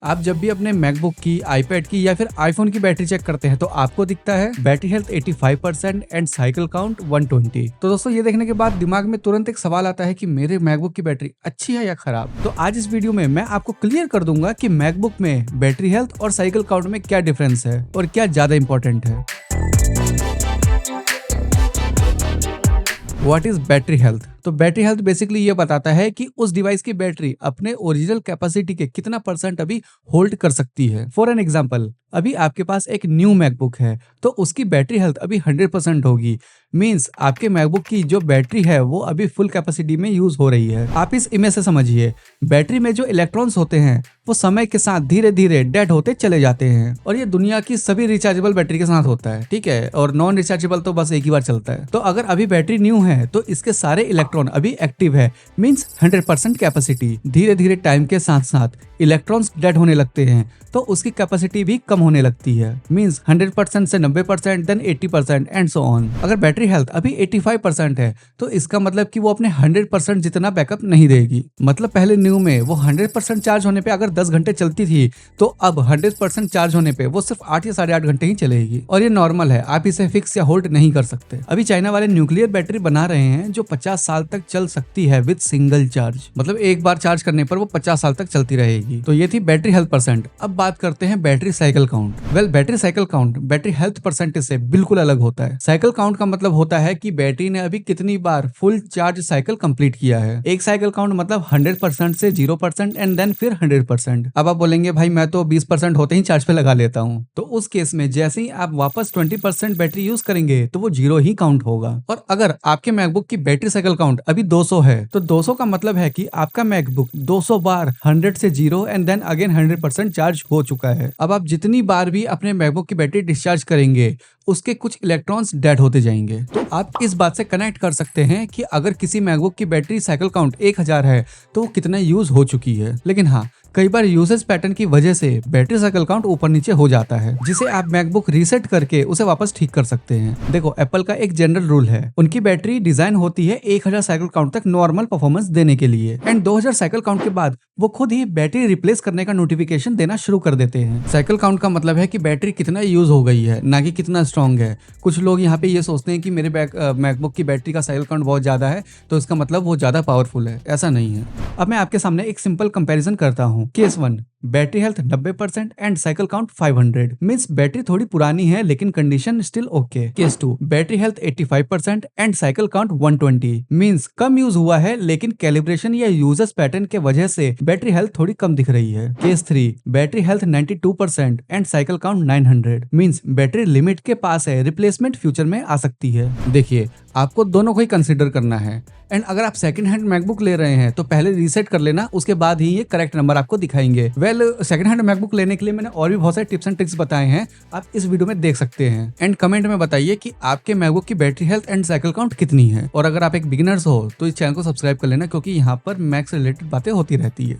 आप जब भी अपने मैकबुक की, आईपैड की या फिर आईफोन की बैटरी चेक करते हैं तो आपको दिखता है battery health 85% and cycle count 120। तो दोस्तों ये देखने के बाद दिमाग में तुरंत एक सवाल आता है कि मेरे मैकबुक की बैटरी अच्छी है या खराब। तो आज इस वीडियो में मैं आपको क्लियर कर दूंगा कि मैकबुक में बैटरी हेल्थ और साइकिल काउंट में क्या डिफरेंस है और क्या ज्यादा इंपॉर्टेंट है। What is battery health? तो बैटरी हेल्थ बेसिकली ये बताता है कि उस डिवाइस की बैटरी अपने ओरिजिनल कैपेसिटी के कितना परसेंट अभी होल्ड कर सकती है। फॉर एन एग्जांपल, अभी आपके पास एक न्यू मैकबुक है तो उसकी बैटरी हेल्थ अभी 100% होगी। मींस आपके मैकबुक की जो बैटरी है वो अभी फुल कैपेसिटी में यूज हो रही है। आप इस इमेज से समझिए, बैटरी में जो इलेक्ट्रॉन्स होते हैं वो समय के साथ धीरे धीरे डेड होते चले जाते हैं और ये दुनिया की सभी रिचार्जेबल बैटरी के साथ होता है, ठीक है। और नॉन रिचार्जेबल तो बस एक ही बार चलता है। तो अगर अभी बैटरी न्यू है तो इसके सारे इलेक्ट्रॉन अभी एक्टिव है, मींस 100% कैपेसिटी। धीरे धीरे टाइम के साथ साथ इलेक्ट्रॉन्स डेड होने लगते हैं तो उसकी कैपेसिटी भी कम होने लगती है, मींस 100% से 90%, देन 80% एंड सो ऑन। अगर बैटरी हेल्थ अभी 85% है तो इसका मतलब कि वो अपने 100% जितना बैकअप नहीं देगी। मतलब पहले न्यू में वो 100% चार्ज होने पे अगर 10 घंटे चलती थी तो अब 100% चार्ज होने पे वो सिर्फ 8 या 8.5 घंटे ही चलेगी। और ये नॉर्मल है, आप इसे फिक्स या होल्ड नहीं कर सकते। अभी चाइना वाले न्यूक्लियर बैटरी बना रहे हैं जो 50 साल तक चल सकती है विद सिंगल चार्ज। मतलब एक बार चार्ज करने पर वो 50 साल तक चलती रहेगी। तो ये थी बैटरी हेल्थ परसेंट। अब बात करते हैं battery cycle count. Well, battery cycle count battery health percentage से बिल्कुल अलग होता है। साइकिल काउंट का मतलब होता है कि बैटरी ने अभी कितनी बार फुल चार्ज साइकिल कंप्लीट किया है। एक साइकिल काउंट मतलब 100% से 0% एंड देन फिर 100%। अब आप बोलेंगे भाई मैं तो 20% होते ही चार्ज पे लगा लेता हूँ। तो उस केस में जैसे ही आप वापस 20% बैटरी यूज करेंगे तो वो 0 ही काउंट होगा। और अगर आपके मैकबुक की बैटरी साइकिल काउंट अभी 200 है तो 200 का मतलब है कि आपका मैकबुक 200 बार 100 से 0 एंड देन अगेन 100% चार्ज हो चुका है। अब आप जितनी बार भी अपने मैकबुक की बैटरी डिस्चार्ज करेंगे उसके कुछ इलेक्ट्रॉन्स डेड होते जाएंगे। तो आप इस बात से कनेक्ट कर सकते हैं कि अगर किसी मैकबुक की बैटरी साइकिल काउंट 1000 है तो वो कितना यूज हो चुकी है। लेकिन हाँ, कई बार यूसेज पैटर्न की वजह से बैटरी साइकिल काउंट ऊपर नीचे हो जाता है, जिसे आप मैकबुक रीसेट करके उसे वापस ठीक कर सकते हैं। देखो, एप्पल का एक जनरल रूल है, उनकी बैटरी डिजाइन होती है 1000 साइकिल काउंट तक नॉर्मल परफॉर्मेंस देने के लिए एंड 2000 साइकिल काउंट के बाद वो खुद ही बैटरी रिप्लेस करने का नोटिफिकेशन देना शुरू कर देते हैं। साइकिल काउंट का मतलब है कि बैटरी कितना यूज हो गई है, ना कि कितना स्ट्रॉन्ग है। कुछ लोग यहाँ पे ये सोचते हैं कि मेरे मैकबुक की बैटरी का साइकिल काउंट बहुत ज्यादा है तो इसका मतलब वो ज्यादा पावरफुल है। ऐसा नहीं है। अब मैं आपके सामने एक सिंपल कंपैरिजन करता हूँ। Case 1, battery health 90% and cycle count 500, means battery थोड़ी पुरानी है लेकिन condition still okay. Case 2, battery health 85% and cycle count 120, means come use हुआ है लेकिन कैलिब्रेशन या यूजर्स पैटर्न के वजह से बैटरी हेल्थ थोड़ी कम दिख रही है। Case 3, battery health 92% and cycle count 900, means battery limit के पास है, रिप्लेसमेंट फ्यूचर में आ सकती है। देखिए, आपको दोनों को ही कंसीडर करना है एंड अगर आप सेकंड हैंड मैकबुक ले रहे हैं तो पहले रीसेट कर लेना, उसके बाद ही ये करेक्ट नंबर आपको दिखाएंगे। वेल, सेकंड हैंड मैकबुक लेने के लिए मैंने और भी बहुत सारे टिप्स एंड ट्रिक्स बताए हैं, आप इस वीडियो में देख सकते हैं। एंड कमेंट में बताइए कि आपके मैकबुक की battery health and cycle count कितनी है। और अगर आप एक बिगिनर्स हो तो इस चैनल को सब्सक्राइब कर लेना क्योंकि यहाँ पर मैक से रिलेटेड बातें होती रहती है।